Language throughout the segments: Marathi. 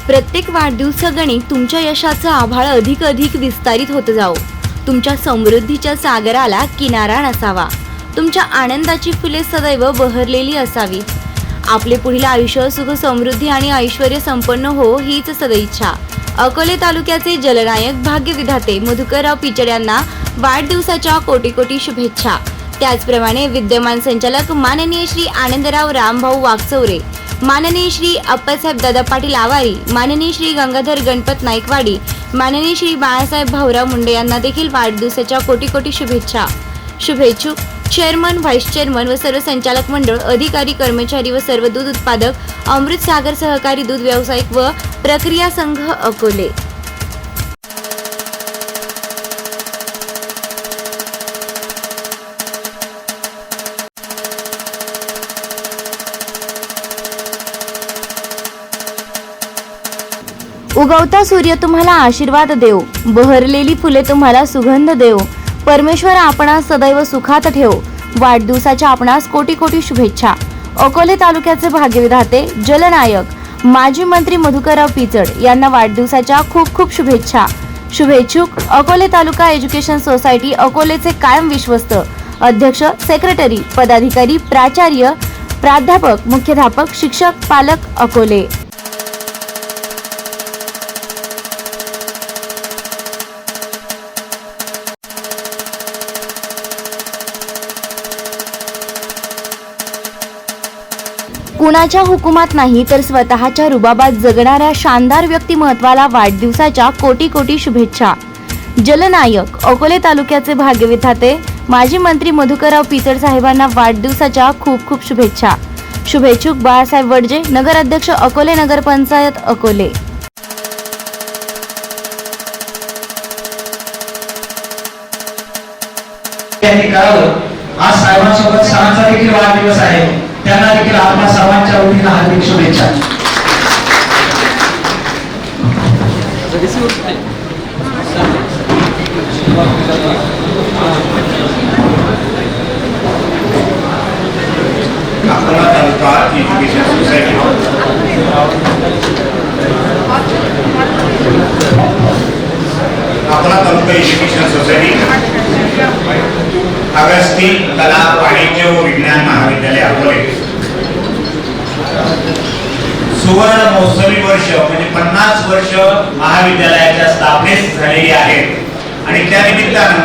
प्रत्येक वाढदिवसागणिक तुमच्या यशाचं आभाळ अधिक विस्तारित होत जावो. तुमच्या समृद्धीच्या सागराला किनारा नसावा. तुमच्या आनंदाची फुले सदैव बहरलेली असावी. आपले पुढील आयुष्य सुख समृद्धी आणि ऐश्वर्य संपन्न हो हीच सदिच्छा. अकोले तालुक्याचे जलनायक भाग्यविधाते मधुकरराव पिचड यांना वाढदिवसाच्या कोटी शुभेच्छा. त्याचप्रमाणे विद्यमान संचालक माननीय श्री आनंदराव रामभाऊ वागचौरे, माननीय श्री अप्पासाहेब दादा पाटील आवारी, माननीय श्री गंगाधर गणपत नाईकवाडी, माननीय श्री बाळासाहेब भाऊराव मुंडे यांना देखील वाढदिवसाच्या कोटी शुभेच्छा. शुभेच्छुक चेअरमन, व्हाईस चेअरमन व सर्व संचालक मंडळ, अधिकारी, कर्मचारी व सर्व दूध उत्पादक, अमृत सागर सहकारी दूध व्यावसायिक व प्रक्रिया संघ अकोले. उगवता सूर्य तुम्हाला आशीर्वाद देव, बहरलेली फुले तुम्हाला सुगंध देव. परमेश्वर आपणास सदैव सुखात ठेव. वाढदिवसाच्या आपणास कोटी शुभेच्छा. अकोले तालुक्याचे भाग्यविधाते जलनायक माजी मंत्री मधुकरराव पिचड यांना वाढदिवसाच्या खूप शुभेच्छा. शुभेच्छुक अकोले तालुका एज्युकेशन सोसायटी अकोलेचे कायम विश्वस्त अध्यक्ष, सेक्रेटरी, पदाधिकारी, प्राचार्य, प्राध्यापक, मुख्याध्यापक, शिक्षक, पालक अकोले. कुणाच्या हुकुमात नाही तर स्वतःच्या रुबाबात जगणाऱ्या शानदार व्यक्तिमत्वाला वाढदिवसाच्या कोटी शुभेच्छा. जलनायक अकोले तालुक्याचे भाग्यविधाते माजी मंत्री मधुकरराव पिचड साहेबांना वाढदिवसाच्या खूप शुभेच्छा. शुभेच्छुक बाळासाहेब वडजे, नगराध्यक्ष अकोले नगरपंचायत अकोले. आज साहेबांसोबत सणांचा देखील वाढदिवस आहे. त्यांना देखील आपल्या सर्वांच्या वतीने हार्दिक शुभेच्छा. अकोला तालुका एज्युकेशन सोसायटी अगस्ती कला वाणिज्य व विज्ञान महाविद्यालय अकोले सुवर्ण महोत्सवी वर्ष म्हणजे 50 वर्ष महाविद्यालयाच्या स्थापनेस झालेली आहेत आणि त्या निमित्तानं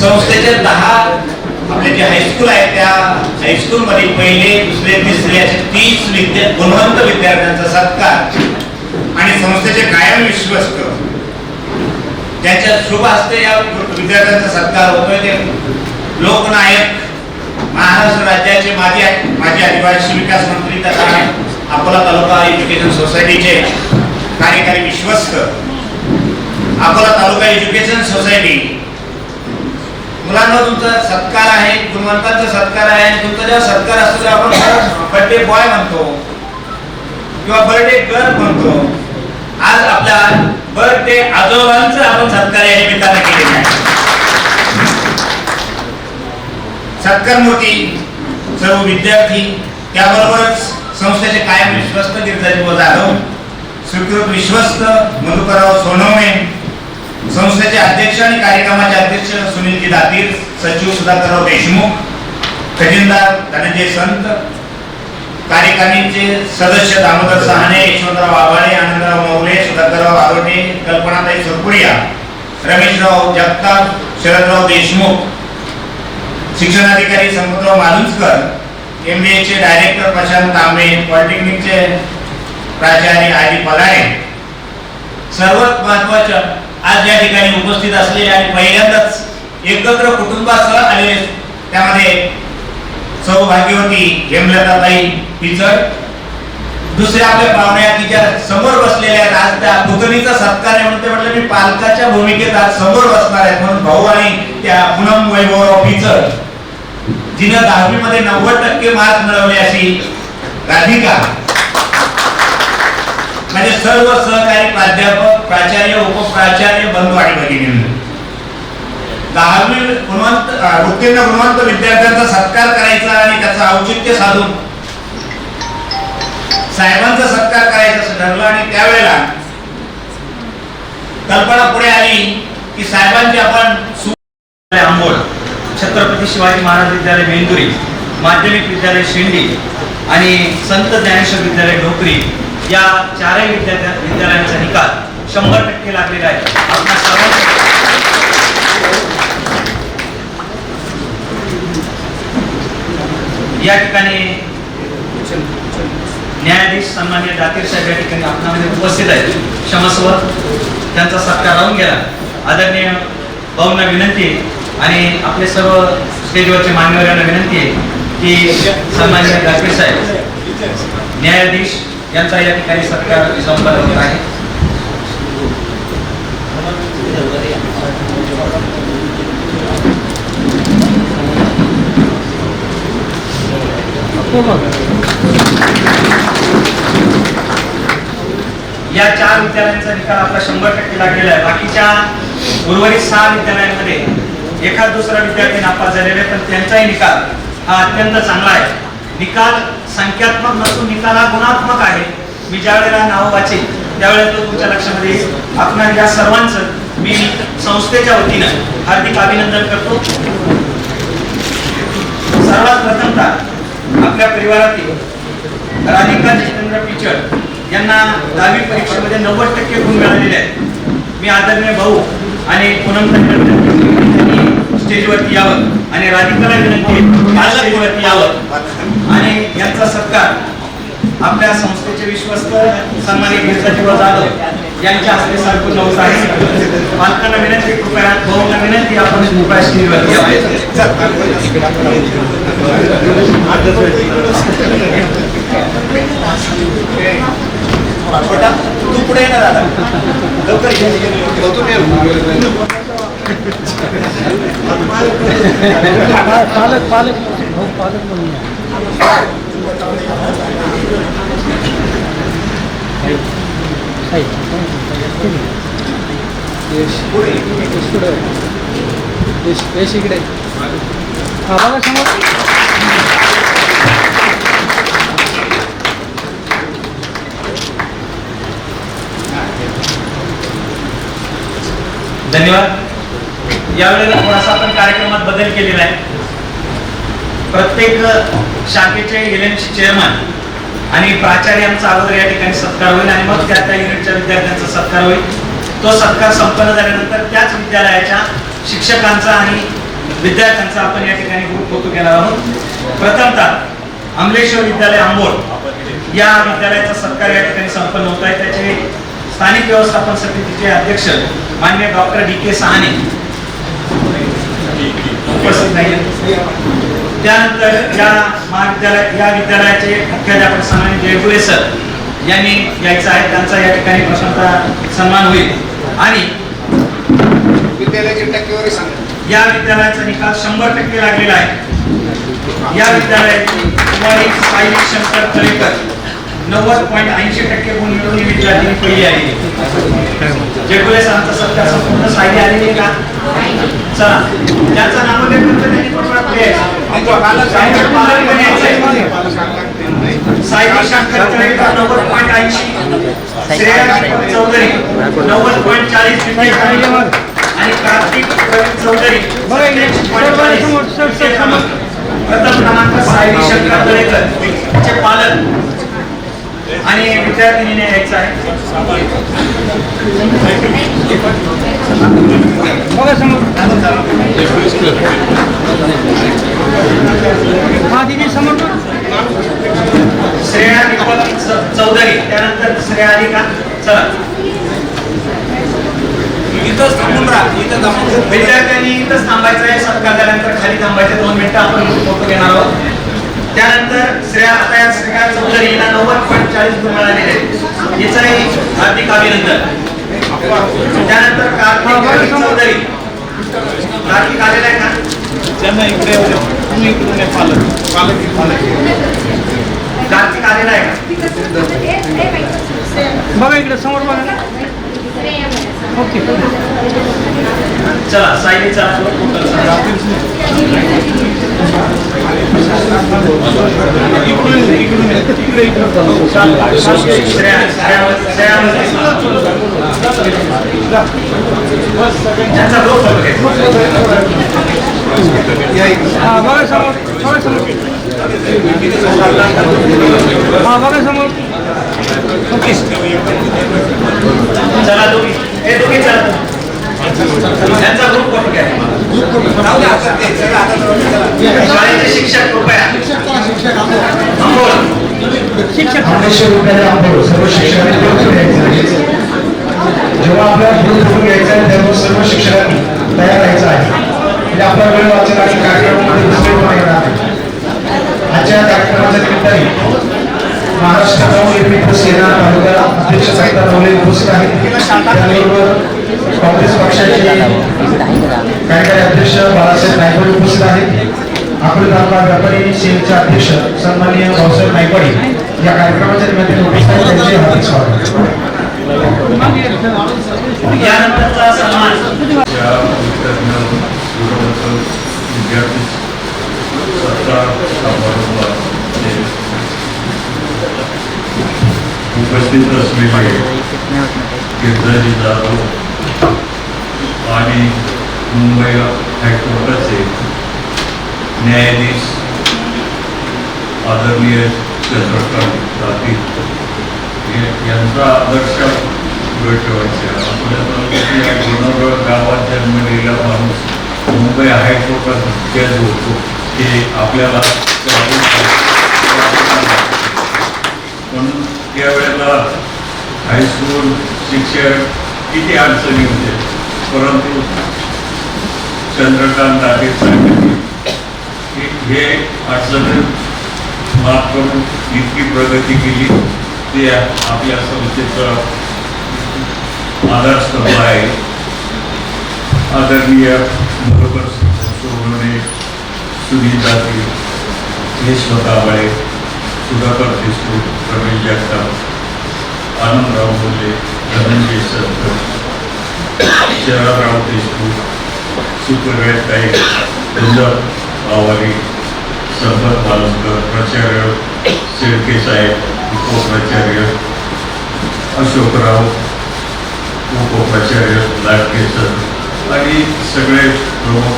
संस्थेचे 10 आपले जे हायस्कूल आहे त्या हायस्कूल मध्ये पहिले, दुसरे, तिसरे असे 30 गुणवंत विद्यार्थ्यांचा सत्कार आणि संस्थेचे कायम विश्वस्त त्यांच्या शुभ हस्ते या विद्यार्थ्यांचा सत्कार होतोय. ते लोकनायक महाराष्ट्र राज्याचे माजी आदिवासी विकास मंत्री तथा अकोला तालुका एज्युकेशन सोसायटीचे कार्यकारी विश्वस्त अकोला तालुका एज्युकेशन सोसायटी. मुलांना तुमचा सत्कार आहे, गुणवंतांचा सत्कार आहे. तुमचा जेव्हा सत्कार असतो तेव्हा आपण बर्थडे बॉय म्हणतो किंवा बर्थडे गर्ल म्हणतो. आज आपल्या बर्थडे आजोबांचा आपण सत्कार या निमित्ताने केलेला आहे. सत्कार मूर्ती सर्व विद्यार्थी, त्याबरोबरच संस्थेचे कायम विश्वस्त गिरजाजी जाधव, स्वीकृत विश्वस्त मधुकरराव सोनवणे, संस्थेचे अध्यक्ष आणि कार्यक्रमाचे अध्यक्ष सुनीलजी दातीर, सचिव सुधाकरराव देशमुख, खजिनदार धनंजय संत, कार्यकारिणीचे सदस्य दामोदर सहाणे, यशवंतराव आभाळे, आनंदराव मौले, सुधाकरराव आरोटे, कल्पनाताई सुरपुरिया, रमेशराव जगताप, शरदराव देशमुख, शिक्षणाधिकारी संपतराव मालुंजकर, MBA चे डायरेक्टर प्रशांत तांबे, पॉलिटेक्निकचे प्राचार्य आदी पलाळे. सर्वात महत्त्वाचं आज या ठिकाणी उपस्थित असलेले आणि पहिल्यांदाच एकत्र कुटुंबासह आलेले त्यामध्ये सौभाग्यवती हेमलताताई पिचड, दुसऱ्या आपल्या पाहुण्या तिच्या समोर बसलेल्या आहेत. आज त्या पुतणीचा सत्कार आहे म्हणून ते म्हटलं मी पालकाच्या भूमिकेत आज समोर बसणार आहेत म्हणून भाऊ आणि त्या पूनम वैभवराव पिचड, जिने 10वी मध्ये 90% मार्क मिळवले अशी राधिका, म्हणजे सर्व सहकारी प्राध्यापक, प्राचार्य, उपप्राचार्य, बंधू आणि भगिनी 10वी उत्तीर्ण गुणवंत विद्यार्थ्यांचा सत्कार करायचा आणि त्याचा औचित्य साधून साहेबांचा सत्कार करायचा असं ठरलं आणि त्यावेळेला कल्पना पुढे आली की साहेबांची आपण आंबोड, छत्रपती शिवाजी महाराज विद्यालय मेंदुरी, माध्यमिक विद्यालय शेंडी आणि संत ज्ञानेश्वर विद्यालय ढोकरी या चारही विद्यालयांचा निकाल 100% लागलेला आहे. आपल्या सर्वांना या ठिकाणी न्यायाधीश सन्माननीय दातीर साहेब या ठिकाणी आपणामध्ये उपस्थित आहेत. क्षमस्व, त्यांचा सत्कार राहून गेला. आदरणीय भाऊंना विनंती आणि आपले सर्व स्टेजवरचे मान्यवरांना विनंती आहे की सन्माननीय दातीर साहेब न्यायाधीश यांचा या ठिकाणी सत्कार संपन्न होत आहे. या 4 विद्यालयांचा निकाल आपला 100% लागलेला आहे. बाकीच्या उर्वरित 6 विद्यालयांमध्ये एखाद दुसरा विद्यार्थी नापास झालेला आहे, पण त्यांचाही निकाल हा अत्यंत चांगला आहे. निकाल संख्यात्मक नसून निकाल हा गुणात्मक आहे. मी ज्या वेळेला नाव वाचेन त्यावेळेला तो तुमच्या लक्षामध्ये येईल. आपण या सर्वांचं मी संस्थेच्या वतीनं हार्दिक अभिनंदन करतो. सर्वात प्रथमतः आपल्या परिवारातील राधिका जितेंद्र पिचड यांना 10वी परीक्षेमध्ये 90% गुण मिळालेले आहेत. मी आदरणीय भाऊ आणि पूनम त्यांनी स्टेजवरती यावं आणि राधिकाला विनंती स्टेजवरती यावं आणि यांचा सत्कार आपल्या संस्थेचे विश्वस्त सन्माननीय गिरजाजीबा जाधव यांच्या हस्ते संपूर्ण होत आहे. पालकांना विनंती, कृपया भाऊंना विनंती, आपण कृपया स्टेजवरती यावे. तू पुढे येणार दादा, लवकर पालक पालक पालक म्हणून इकडे हा बघा समोर. धन्यवाद. यावेळेला थोडासा आपण कार्यक्रमात बदल केलेला आहे. प्रत्येक शाखेचे एलएनसी चेअरमन आणि प्राचार्यांचा अगोदर या ठिकाणी सत्कार होईल आणि मग त्या युनिटच्या विद्यार्थ्यांचा सत्कार होईल. तो सत्कार संपन्न झाल्यानंतर त्याच विद्यालयाच्या शिक्षकांचा आणि विद्यार्थ्यांचा आपण या ठिकाणी ग्रुप फोटो घेणार आहोत. प्रथमतः अमलेश्वर विद्यालय आंबोड या विद्यालयाचा सत्कार या ठिकाणी संपन्न होत आहे. त्याचे स्थानिक व्यवस्थापन समितीचे अध्यक्ष माननीय डॉक्टर DK सहाने उपस्थित नाही. त्यानंतर या विद्यालयाचे मुख्याध्यापक सन्माननीय जयगुळे सर यांनी यायचं आहे. त्यांचा या ठिकाणी प्रथमतः सन्मान होईल आणि विद्यालयाची टक्केवारी सांगा. या विद्यालयाचा निकाल 100% लागलेला आहे. या विद्यालयाची कुमारी साई शंकर तळेकर 90.80% गुण मिळवून ही विद्यार्थी पहिली आली. जयगुळे सरांचा सत्कार संपूर्ण साई आलेली आहे का? चला, ज्यांचा नामोल्लेख करतो त्यांनी थोडा पुढे यायचं. साई शंकर तळेकर 90.80, श्रेया चौधरी 90.40 आणि कार्तिक चौधरी 87.40. प्रथम क्रमांक साई शंकर तळेकर चे पालक आणि विद्यार्थिनीने यायचं आहे. बघा समोर. हा दिदी समोर. श्रेया दीपक चौधरी, त्यानंतर श्रेया आली का? चला, इथंच थांबून राहा. इथं थांबून विद्यार्थ्यांनी इथंच थांबायचं आहे. सत्कार झाल्यानंतर खाली थांबायचे 2 मिनिटं आपण फोटो घेणार आहोत. त्यानंतर श्रेया चौधरी हिला 90.40 गुण मिळालेले आहेत. हिचंही हार्दिक अभिनंदन. त्यानंतर कार्तिक चौधरी, कार्तिक आलेला आहे का? ज्यांना इकडे तुम्ही इकडून कार्तिक आलेला आहे का? बघा इकडे समोर बघा. ओके. चला, सायलीचा फोटो त्यांचा ग्रुप फोटो घ्यायचा. हा बघा समोर, बघा समोर. हा बघा समोर. ओके. चला दोघी, हे दोघी चला. त्यांचा ग्रुप फोटो घ्या. शाळेचे शिक्षक कृपया. अंबोल. शिक्षक. 500 रुपयाला अंबोल. सर्व शिक्षकांनी ग्रुप घ्यायचा. जेव्हा आपल्याला ग्रुप फोटो घ्यायचा आहे तेव्हा सर्व शिक्षकांनी तयार राहायचं आहे. म्हणजे आपला वेळ वाचेल आणि कार्यक्रमामध्ये दुसरेपणा येणार नाही. आजच्या कार्यक्रमाच्या निमित्ताने महाराष्ट्र नवनिर्मित सेना तालुका अध्यक्ष सहित नवले उपस्थित आहेत. त्याबरोबर काँग्रेस पक्षाचे कार्यकारी अध्यक्ष बाळासाहेब नायकवाडी उपस्थित आहेत. अकोले तालुका व्यापारी सेलचे अध्यक्ष सन्माननीय भाऊसाहेब नायकवाडी या कार्यक्रमाच्या निमित्ताने उपस्थित आहेत. त्यांचे हार्दिक स्वागत. यानंतरचा सन्मान उपस्थित असलेले गिरजाजी जाधव आणि मुंबई हायकोर्टाचे न्यायाधीश आदरणीय चंद्रकांत पाटील यांचा आदर्श पुढे ठेवायचा. आपल्या तालुक्याच्या गुणगड गावात जन्मलेला माणूस मुंबई हायकोर्टात जज होतो हे आपल्याला म्हणून त्यावेळेला हायस्कूल शिक्षण किती अडचणी होते, परंतु चंद्रकांत पाटील साहेबांनी हे अडचणी माफ करून इतकी प्रगती केली. ते आपल्या संस्थेचा आधारस्तंभ आहे. आदरणीय बरोबर सोनवणे, सुनील जाती, यशवंत आवाळे, सुधाकर देशमुख, रमेश जगताप, आनंदराव बोले, धनंजय संत, शरदराव देशमुख, सुप्रवेताई, दुंदर आवारी, संपत मालुसकर, प्राचार्य शेळके साहेब, उपप्राचार्य अशोकराव, उपप्राचार्य लाटके सर आणि सगळे प्रमुख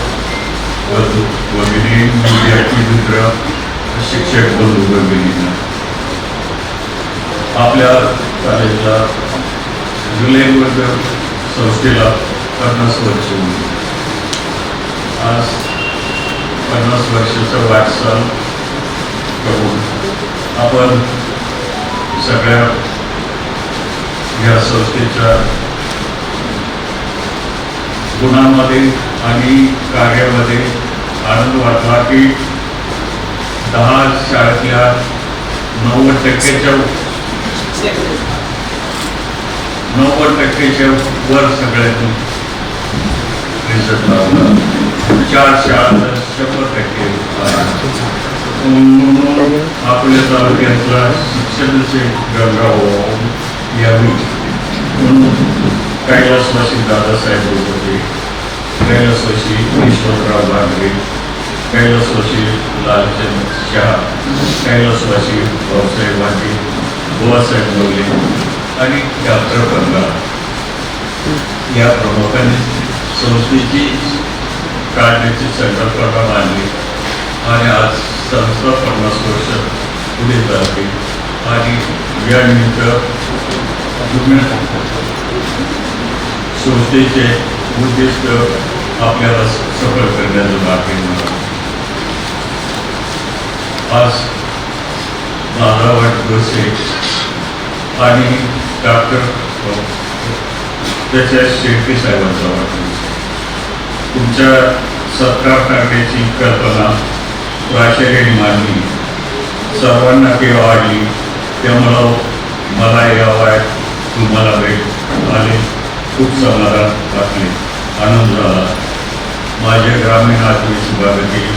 बंधू भगिनी, विद्यार्थी मित्र, शिक्षक बंधू भगिनींना आपल्या कॉलेजला जुलैमध्ये संस्थेला 50 वर्ष होती. आज 50 वर्षाचा वाटचाल करून आपण सगळ्या या संस्थेच्या गुणांमध्ये आणि कार्यामध्ये आनंद वाटला की 10 शाळेतल्या 90% वर सगळ्यांनी रिझल्ट लावला. 4 शाळा 100% म्हणून आपल्या तालुक्यातला शिक्षणाचे गंगा यावी म्हणून कैलासवासी दादासाहेब होते, कैलासवासी यशवंतराव बांगरे, कैलासवासी लालचंद शाह, कैलासवासी भाऊसाहेब पाटील, बुवासाहेब बोले आणि डॉक्टर बंगाल या प्रमुखांनी संस्थेची काढण्याची संकल्पना मांडली आणि आज संस्था 50 वर्ष पुढे जाते आणि यानिमित्त संस्थेचे उद्दिष्ट आपल्याला सफल करण्याचं बाकी आहे. आज दादा वाटगोसे आणि डॉक्टर त्याच्या शेळके साहेबांचा वाटगोसे तुमच्या सत्कार करण्याची कल्पना प्राचार्यांनी मांडली, सर्वांना ती आवडली. त्यामुळं मला या वयात तुम्हाला भेट आले, खूप समाधान वाटले, आनंद झाला. माझ्या ग्रामीण आदिवासी भागातील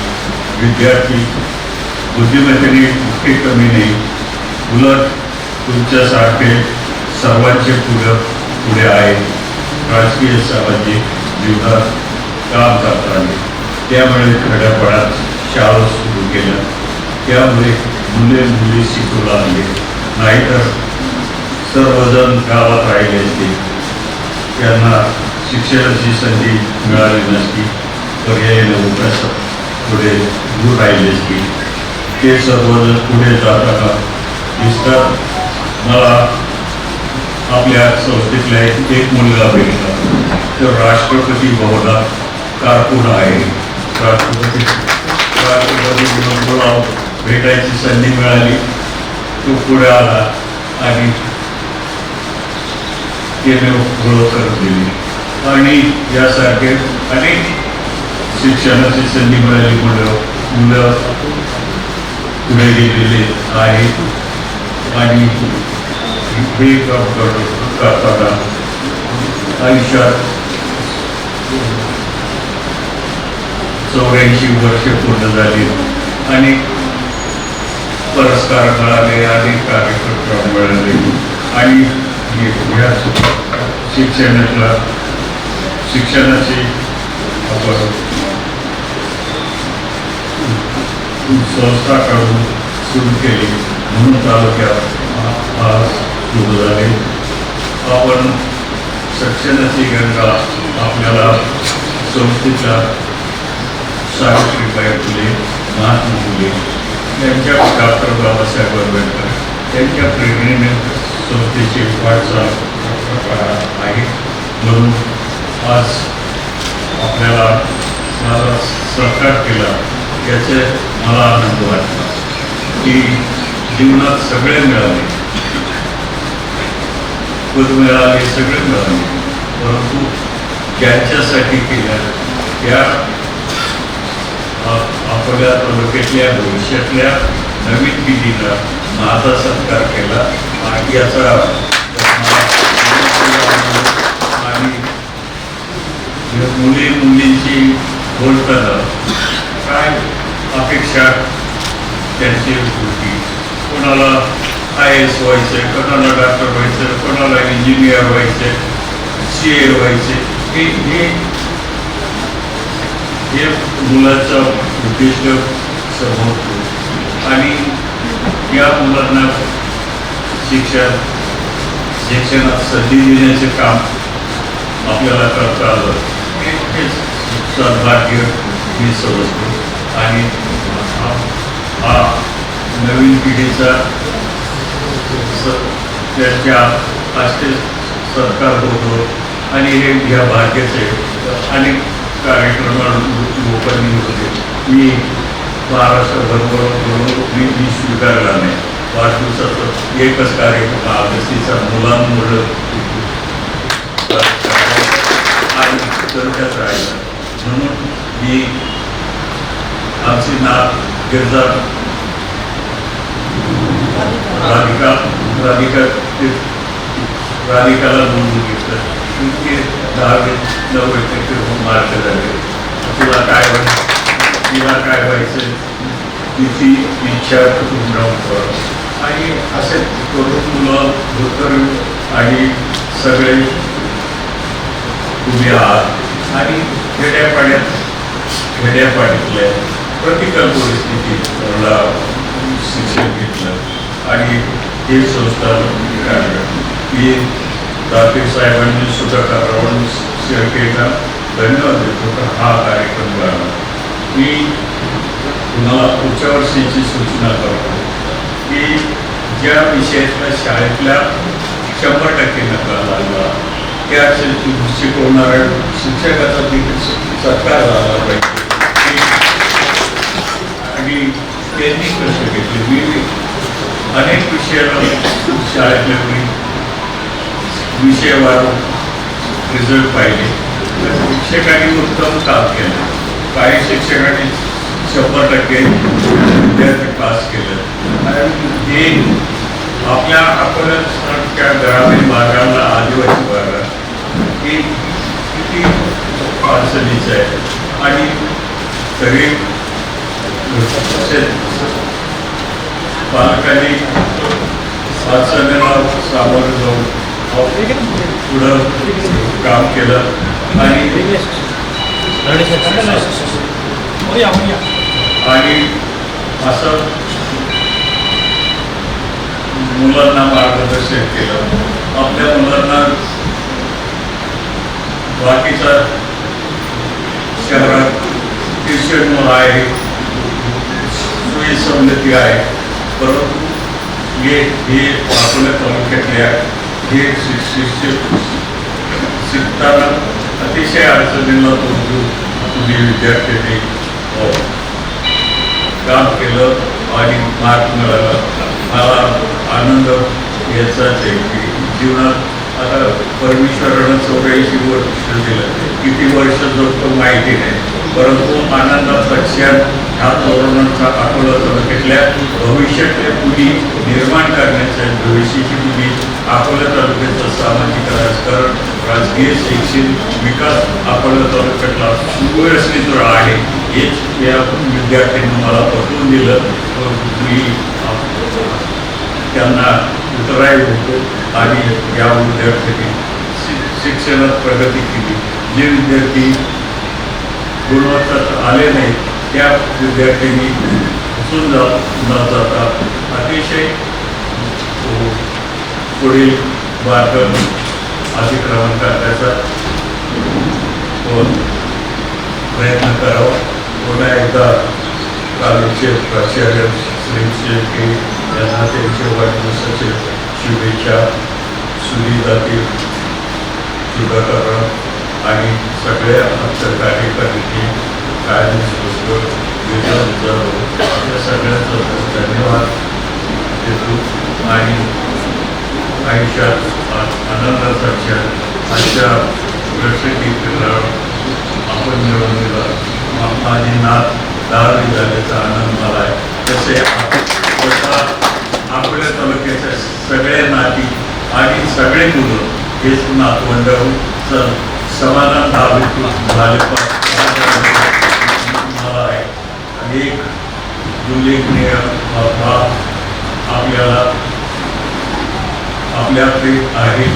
विद्यार्थी बुद्धिमत्तेने इतके कमी नाही, उलट तुमच्यासारखे सर्वांचे पुढे आहेत. राजकीय सामाजिक जीवनात काम करताना त्यामुळे खेड्यापाड्यात शाळा सुरू केल्या. त्यामुळे मुली शिकू लागले, नाहीतर सर्वजण गावात राहिले असते, त्यांना शिक्षणाची संधी मिळाली नसती, पर्यायी नोकऱ्यास पुढे दूर राहिले असते. ते सर्वजण पुढे जाताना दिसतात. मला आपल्या संस्थेतला एक मुलगा भेटला, तो राष्ट्रपती भवनात कारकून आहे. राष्ट्रपती बोलाव भेटायची संधी मिळाली, तो पुढे आला आणि केले ओळख करून दिली. आणि यासारखे अनेक शिक्षणाची संधी मिळाली मुलं पुढे गेलेले आहेत. आणि हे करताना आयुष्यात 84 वर्षे पूर्ण झाली. अनेक पुरस्कार मिळाले, अनेक कार्यक्रम मिळाले. आणि ह्या शिक्षणाची आपण संस्था काढून सुरू केली म्हणून तालुक्यात आज सुरू झाले. आपण शिक्षणाची गंगा आपल्याला संस्थेच्या सावित्रीबाई फुले, महात्मा फुले यांच्या डॉक्टर बाबासाहेब आंबेडकर यांच्या प्रेरणेने संस्थेची वाटचाल आहे. म्हणून आज आपल्याला माझा सहकार केला याचे मला आनंद वाटला की जीवनात सगळे मिळाले, पद मिळाले, सगळे मिळाले, परंतु ज्यांच्यासाठी केलं त्या आपल्या तालुक्यातल्या भविष्यातल्या नवीन पिढीला माझा सत्कार केला. आणि याचा आणि मुलींची बोलताना काय अपेक्षा त्यांची होती, कोणाला IAS व्हायचे, कोणाला डॉक्टर व्हायचं, कोणाला इंजिनियर व्हायचे, CA व्हायचे. हे मुलाचं उद्दिष्ट समोर. आणि या मुलांना शिक्षणात संधी देण्याचे काम आपल्याला करता आलं हे सद्भाग्य मी समजतो. आणि हा नवीन पिढीचा त्यांच्या हस्ते सत्कार होतो. आणि हे या भाग्याचे अनेक कार्यक्रम लोकांनी होते. मी महाराष्ट्रभर मी स्वीकारला नाही. वाढदिवसाचा एकच कार्यक्रम अगस्तीचा मुलांमुळे आणि त्यात राहिला. म्हणून मी आमची गिरजा राधिकाला बोलून घेतलं. इतके 10-90 मार्क झाले. तुला काय तिला काय व्हायचं तिची इच्छा पूर्ण कर. आणि असे करून मुलं धोतर आणि सगळे उभे आहात. आणि खेड्यापाड्यातल्या प्रतिकूल परिस्थितीला शिक्षण घेतलं आणि हे संस्था मी दाते साहेबांनी सुद्धा करावून केला. धन्यवाद देतो का हा कार्यक्रम झाला. मी तुम्हाला पुढच्या वर्षीची सूचना करतो की ज्या विषयातल्या शाळेतल्या 100% नकार लागला त्या शिकवणाऱ्या शिक्षकाचा देखील सत्कार झाला पाहिजे. आणि त्यांनी कष्ट घेतले. मी अनेक विषयाला शाळेतल्या विषयावर रिझल्ट पाहिले तर शिक्षकांनी उत्तम काम केलं. काही शिक्षकांनी 100% विद्यार्थी पास केलं. आणि हे आपल्या अकोल्यासारख्या ग्रामीण भागाला आदिवासी भागात हे किती अडचणीचं आहे. आणि तरी पालकांनी अडचणीला सामोरं जाऊन पुढं काम केलं. आणि असं मुलांना मार्गदर्शन केलं. आपल्या मुलांना बाकीचा शहरात ट्युशन आहे, सोयी सवलती आहे, परंतु हे आपल्या तालुक्यातल्या हे शिक्षक शिकताना अतिशय अडचणीला तुम्ही विद्यार्थ्यांनी काम केलं आणि मार्क मिळाला. मला आनंद याचाच आहे की जीवनात आता परमेश्वरानं 84 वर्ष दिलं, किती वर्ष जगतो माहिती नाही, परंतु आनंदाचा क्षण हा तरुणांचा अकोला तालुक्यातल्या भविष्यातल्या पिढी निर्माण करण्याच्या भविष्याची पिढी अकोला तालुक्याचं सामाजिक राजकारण, राजकीय शैक्षणिक विकास अकोला तालुक्यातला सुव्यवस्थित आहे हेच या विद्यार्थ्यांनी मला पटवून दिलं. मी त्यांना उतराई होतो आणि या विद्यार्थ्यांनी शिक्षणात प्रगती केली. जे विद्यार्थी गुणवत्ता आले नाही त्या विद्यार्थ्यांनी न जाता अतिशय पुढील मार्ग अतिक्रमण करण्याचा प्रयत्न करावा. पुन्हा एकदा कॉलेजचे प्राचार्य श्री शेळके यांना त्यांच्या वाढदिवसाच्या शुभेच्छा. सुनीतातील सुधाकरण आणि सगळ्या आमच्या कार्यकर्त्यांनी या सगळ्यांचा धन्यवाद देतो आणि आयुष्यात आनंदाचा क्षण अशा प्रसंगी आपण मिळवून दिला. माझी नात 10वी झाल्याचा आनंद मला आहे. तसे आपल्या तालुक्याच्या सगळ्या नाती आणि सगळे मुलं हेच नातवंड समाधान झाले मला आहे. एक उल्लेखनीय बाब आपल्याला आपल्याकडे आहे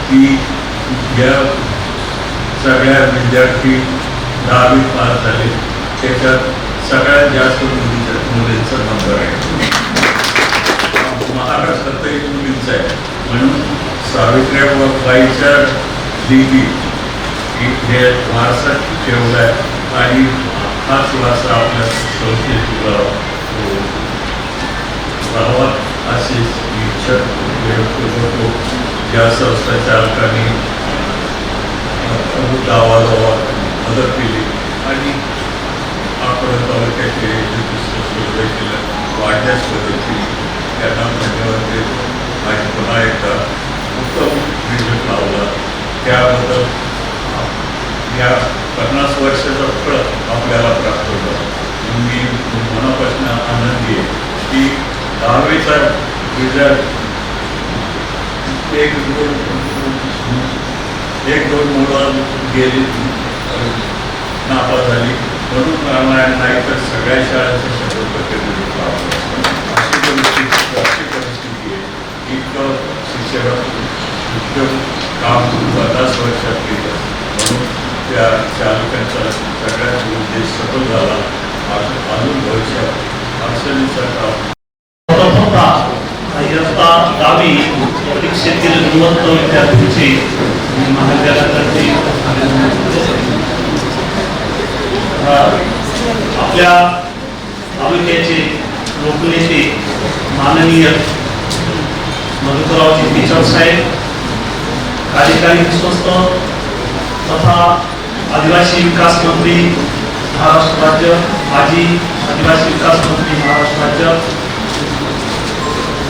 की या सगळ्या विद्यार्थी 10वी पास झाले त्याच्यात सगळ्यात जास्त मुलींचा नंबर आहे. महाराष्ट्रातही मुलींचा आहे म्हणून सावित्रीबाईच्या देवी हे वारसा ठेवला आहे आणि हाच वारसा आपल्या संस्थेत राहावा अशी इच्छा व्यक्त करतो. या संस्था चालकांनी गावागावात मदत केली आणि आपण तालुक्याचे वाढण्यास मदत केली. त्यांना धन्यवाद देतो आणि पुन्हा एकदा उत्तम रिझल्ट लावला त्याबद्दल या 50 वर्षाचा फळ आपल्याला प्राप्त होतं. मी मनापासून आनंदी आहे की 10वीचा रिझल्ट एक दोन मुलं गेली नापास झाली म्हणून नाही तर सगळ्या शाळांचे 100% रिझल्ट लावला अशी परिस्थिती आहे. इतकं शिक्षणात उत्तम काम 50 वर्षात केलं म्हणून त्या चालकांचा सगळ्यात उद्देश सफल झाला. अजून भविष्यात अडचणीचा काम इयत्ता 10वी परीक्षेतील गुणवत्ता विद्यार्थ्यांची महाविद्यालयातर्फे आपल्या तालुक्याचे लोकनेते माननीय मधुकररावजी टीचर साहेब, कार्यकारी विश्वस्त तथा आदिवासी विकास मंत्री महाराष्ट्र राज्य, माजी आदिवासी विकास मंत्री महाराष्ट्र राज्य,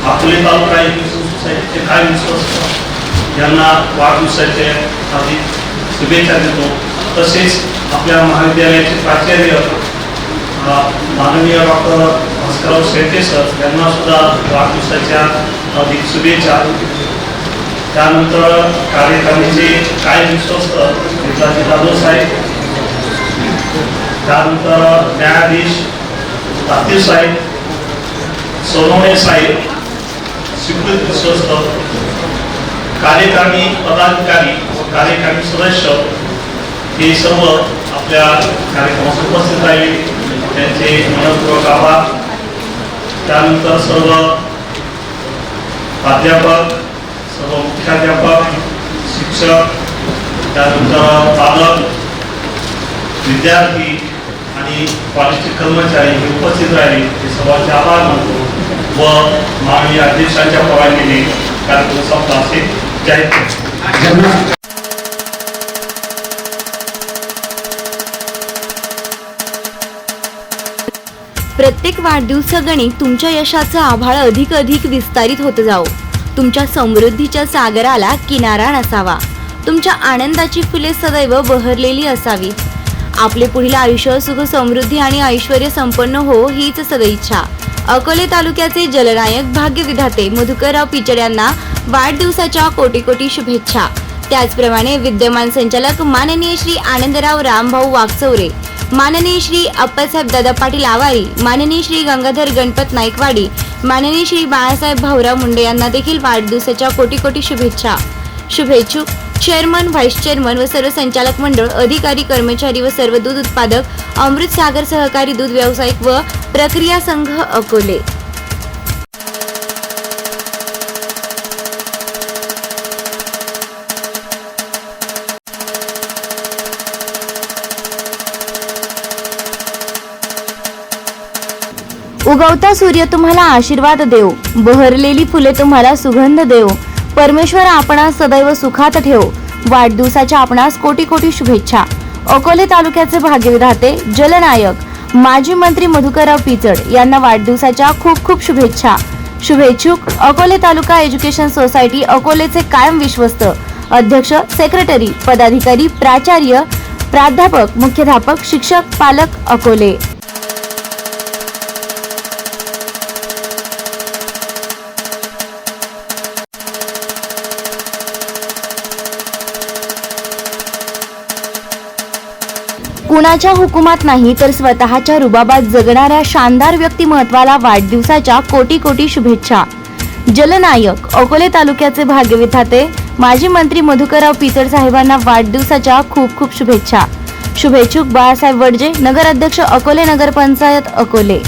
अकोले तालुका सोसायटीचे काय विश्वस्त यांना वाढदिवसाच्या हार्दिक शुभेच्छा देतो. तसेच आपल्या महाविद्यालयाचे प्राचार्य माननीय डॉक्टर भास्करराव शेळके सर यांना सुद्धा वाढदिवसाच्या हार्दिक शुभेच्छा. त्यानंतर कार्यकारिणीचे काय विश्वस्त नेताजी जाधव साहेब, त्यानंतर न्यायाधीश तातीर साहेब, सोनवणे साहेब, स्वीकृत विश्वस्त, कार्यकारिणी पदाधिकारी व कार्यकारिणी सदस्य हे सर्व आपल्या कार्यक्रमास उपस्थित राहिले त्यांचे मनपूर्वक आभार. त्यानंतर सर्व प्राध्यापक, सर्व मुख्याध्यापक, शिक्षक, त्यानंतर पालक, विद्यार्थी आणि कॉलेजचे कर्मचारी हे उपस्थित राहिले ते सर्वांचे आभार मानतो व माननीय अध्यक्षांच्या परवानगीने कार्यक्रम संपला असे जाहीर करतो. प्रत्येक वाढदिवसागणिक तुमच्या यशाचं आभाळ अधिक विस्तारित होत जावो. तुमच्या समृद्धीच्या सागराला किनारा नसावा. तुमच्या आनंदाची फुले सदैव बहरलेली असावी. आपले पुढील आयुष्य सुख समृद्धी आणि ऐश्वर्य संपन्न हो हीच सदिच्छा. अकोले तालुक्याचे जलनायक भाग्यविधाते मधुकरराव पिचड यांना वाढदिवसाच्या कोटी शुभेच्छा. त्याचप्रमाणे विद्यमान संचालक माननीय श्री आनंदराव रामभाऊ वागचौरे, माननीय श्री अप्पासाहेब दादा पाटील आवारी, माननीय श्री गंगाधर गणपत नाईकवाडी, माननीय श्री बाळासाहेब भाऊराव मुंडे यांना देखील वाढदिवसाच्या कोटी शुभेच्छा. शुभेच्छुक चेअरमन, व्हाईस चेअरमन व सर्व संचालक मंडळ, अधिकारी, कर्मचारी व सर्व दूध उत्पादक, अमृत सागर सहकारी दूध व्यावसायिक व प्रक्रिया संघ अकोले. उगवता सूर्य तुम्हाला आशीर्वाद देव, बहरलेली फुले तुम्हाला सुगंध देव. परमेश्वर आपणास सदैव सुखात ठेव. वाढदिवसाच्या आपणास कोटी शुभेच्छा. अकोले तालुक्याचे भाग्यविधाते जलनायक माजी मंत्री मधुकरराव पिचड यांना वाढदिवसाच्या खूप शुभेच्छा. शुभेच्छुक अकोले तालुका एज्युकेशन सोसायटी अकोलेचे कायम विश्वस्त, अध्यक्ष, सेक्रेटरी, पदाधिकारी, प्राचार्य, प्राध्यापक, मुख्याध्यापक, शिक्षक, पालक अकोले. कुणाच्या हुकुमात नाही तर स्वतःच्या रुबाबात जगणाऱ्या शानदार व्यक्तिमत्वाला वाढदिवसाच्या कोटी शुभेच्छा. जलनायक अकोले तालुक्याचे भाग्यविधाते माजी मंत्री मधुकरराव पिचड साहेबांना वाढदिवसाच्या खूप शुभेच्छा. शुभेच्छुक बाळासाहेब वडजे, नगराध्यक्ष अकोले नगरपंचायत अकोले.